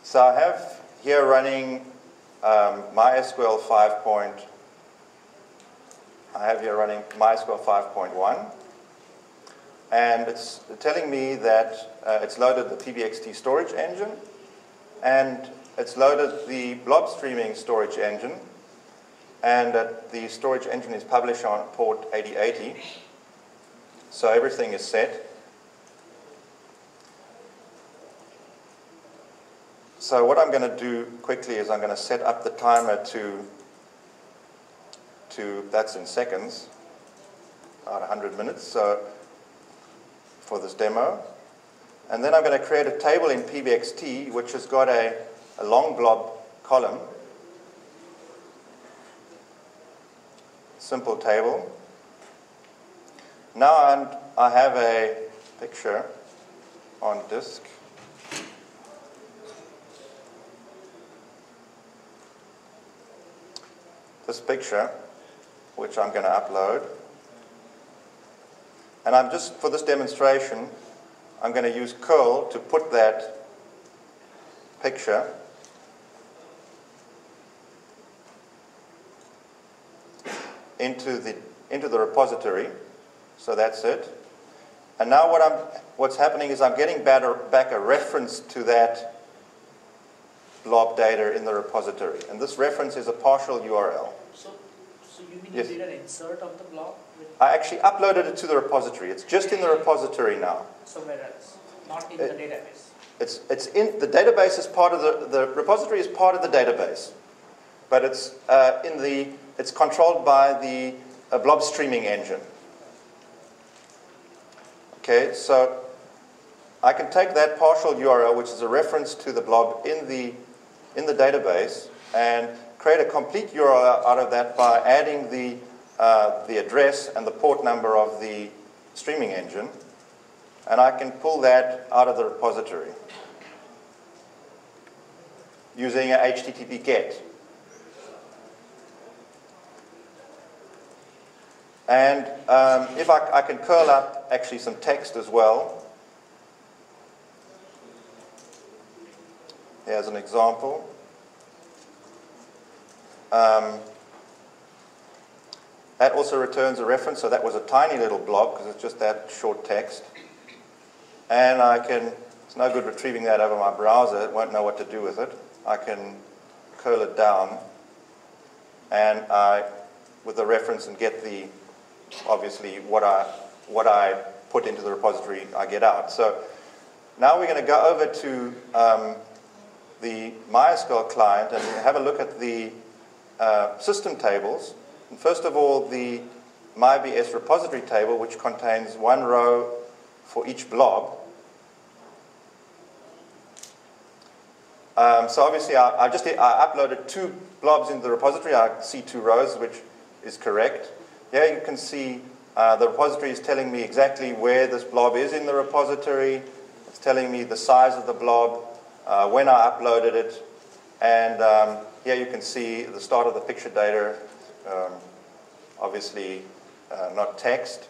So I have here running MySQL 5.1, and it's telling me that it's loaded the PBXT storage engine, and it's loaded the BLOB Streaming storage engine, and that the storage engine is published on port 8080. So everything is set. So what I'm going to do quickly is I'm going to set up the timer to that's in seconds, about 100 minutes, so for this demo. And then I'm going to create a table in PBXT which has got a long blob column, simple table. Now I have a picture on disk. This picture, which I'm going to upload. And I'm just, for this demonstration, I'm going to use curl to put that picture into the repository. So that's it. And now what's happening is I'm getting back a reference to that blob data in the repository. And this reference is a partial URL. So you mean Yes. you did an insert of the blob? I actually uploaded it to the repository. It's just in the repository now. Somewhere else, not in the database. It's in the database is part of the repository is part of the database, but it's it's controlled by the BLOB Streaming engine. Okay, so I can take that partial URL, which is a reference to the blob in the database, and create a complete URL out of that by adding the address and the port number of the streaming engine, and I can pull that out of the repository using a HTTP GET. And if I can curl up actually some text as well. Here's an example. That also returns a reference, so that was a tiny little blob because it's just that short text. And it's no good retrieving that over my browser, it won't know what to do with it. I can curl it down, and with the reference and get obviously what I put into the repository, I get out. So now we're going to go over to the MySQL client and have a look at the system tables. And first of all, the MyBS repository table, which contains one row for each blob. So obviously I uploaded 2 blobs into the repository. I see 2 rows, which is correct. Here you can see the repository is telling me exactly where this blob is in the repository. It's telling me the size of the blob, when I uploaded it, and here you can see the start of the picture data, obviously not text,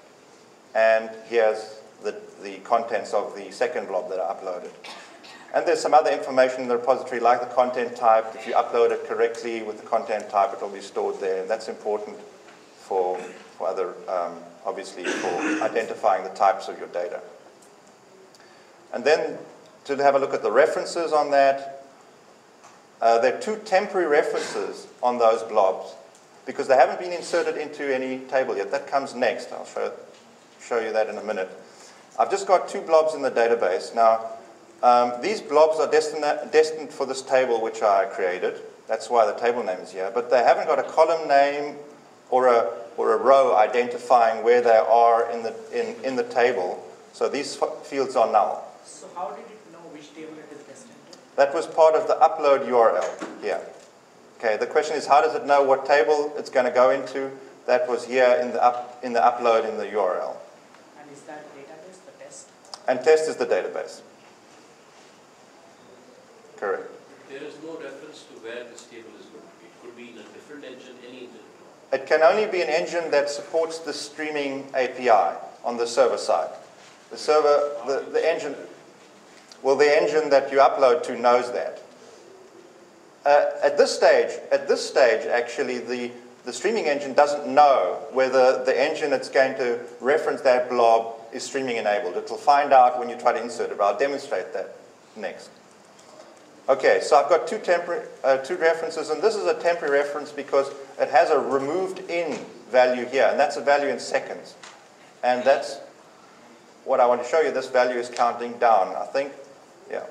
and here's the contents of the second blob that I uploaded. And there's some other information in the repository, like the content type. If you upload it correctly with the content type, it will be stored there. And that's important for other, obviously, for identifying the types of your data. And then to have a look at the references on that, there are 2 temporary references on those blobs because they haven't been inserted into any table yet. That comes next. I'll show you that in a minute. I've just got 2 blobs in the database. Now, these blobs are destined for this table which I created. That's why the table name is here. But they haven't got a column name or a row identifying where they are in the table. So these fields are null. So how did it know which table it is destined to? That was part of the upload URL here. Okay, the question is, how does it know what table it's going to go into? That was here in the upload in the URL. And is that database, the test? And test is the database. Correct. There is no reference to where this table is going to be. It could be in a different engine, any engine. It can only be an engine that supports the streaming API on the server side. The server, the engine, well, the engine that you upload to knows that. At this stage, actually, the streaming engine doesn't know whether the engine that's going to reference that blob is streaming enabled. It will find out when you try to insert it, but I'll demonstrate that next. Okay, so I've got two references, and this is a temporary reference because it has a removed in value here, and that's a value in seconds. And that's what I want to show you. This value is counting down, I think. Yeah.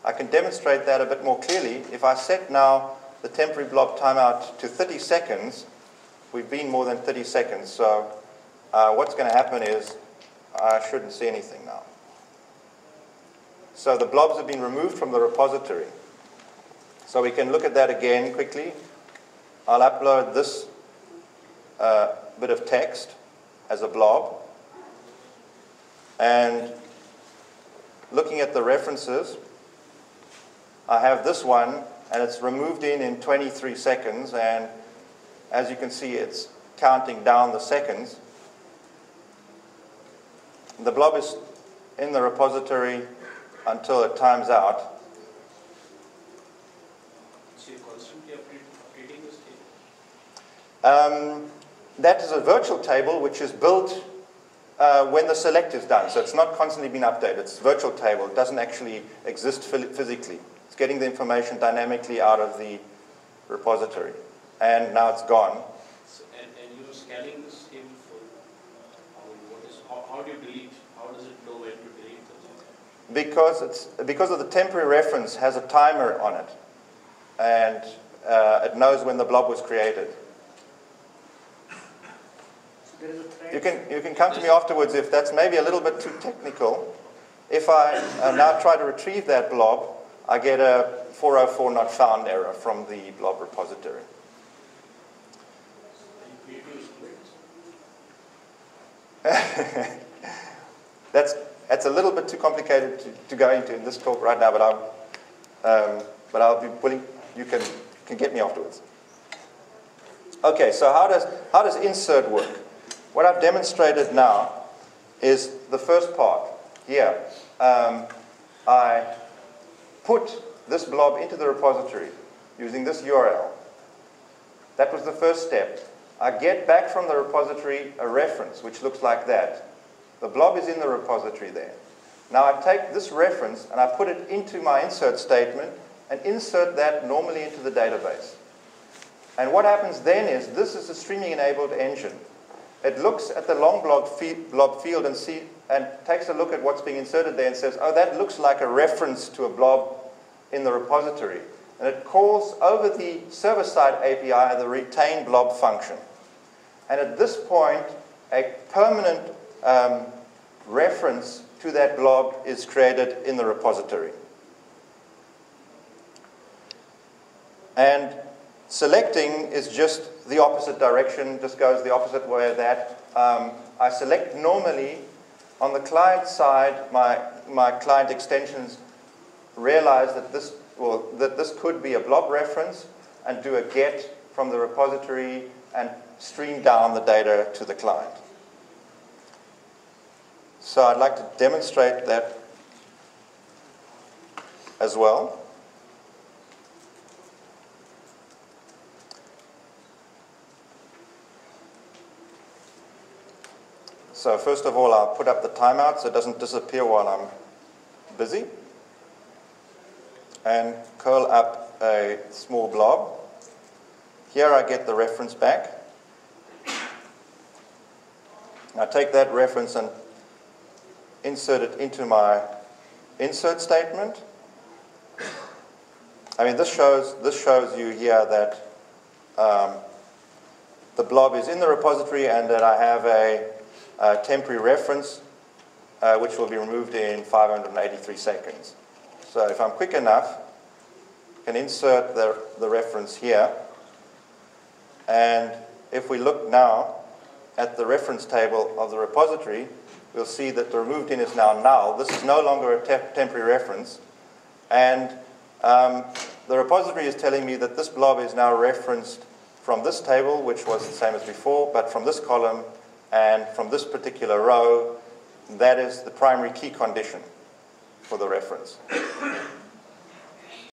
I can demonstrate that a bit more clearly. If I set now the temporary blob timeout to 30 seconds, we've been more than 30 seconds. So what's going to happen is I shouldn't see anything now. So the blobs have been removed from the repository. So we can look at that again quickly. I'll upload this bit of text as a blob. And looking at the references, I have this one, and it's removed in 23 seconds, and as you can see, it's counting down the seconds. The blob is in the repository until it times out. So you're constantly updating this table? That is a virtual table which is built when the select is done. So it's not constantly being updated. It's a virtual table. It doesn't actually exist physically. It's getting the information dynamically out of the repository. And now it's gone. So, and you're scanning this table for how do you delete? How does it know when to delete this? Because of the temporary reference has a timer on it. And it knows when the blob was created. So there is a thread. You can come to me afterwards if that's maybe a little bit too technical. If I now try to retrieve that blob, I get a 404 not found error from the blob repository. That's a little bit too complicated to go into in this talk right now, but I'll be willing. You can get me afterwards. Okay, so how does insert work? What I've demonstrated now is the first part here. I put this blob into the repository using this URL. That was the first step. I get back from the repository a reference which looks like that. The blob is in the repository there. Now I take this reference and I put it into my insert statement and insert that normally into the database. And what happens then is this is a streaming enabled engine. It looks at the long blob field and takes a look at what's being inserted there and says, oh, that looks like a reference to a blob in the repository. And it calls over the server-side API the retain blob function. And at this point, a permanent reference to that blob is created in the repository. And selecting is just the opposite direction, just goes the opposite way of that. I select normally on the client side, my client extensions realize that this could be a blob reference and do a get from the repository and stream down the data to the client. So I'd like to demonstrate that as well. So first of all, I'll put up the timeout so it doesn't disappear while I'm busy. And curl up a small blob. Here I get the reference back. I take that reference and insert it into my insert statement. I mean, this shows you here that the blob is in the repository and that I have a temporary reference which will be removed in 583 seconds. So if I'm quick enough, I can insert the reference here. And if we look now at the reference table of the repository, we'll see that the removed in is now null. This is no longer a temporary reference. And the repository is telling me that this blob is now referenced from this table, which was the same as before, but from this column and from this particular row. That is the primary key condition for the reference.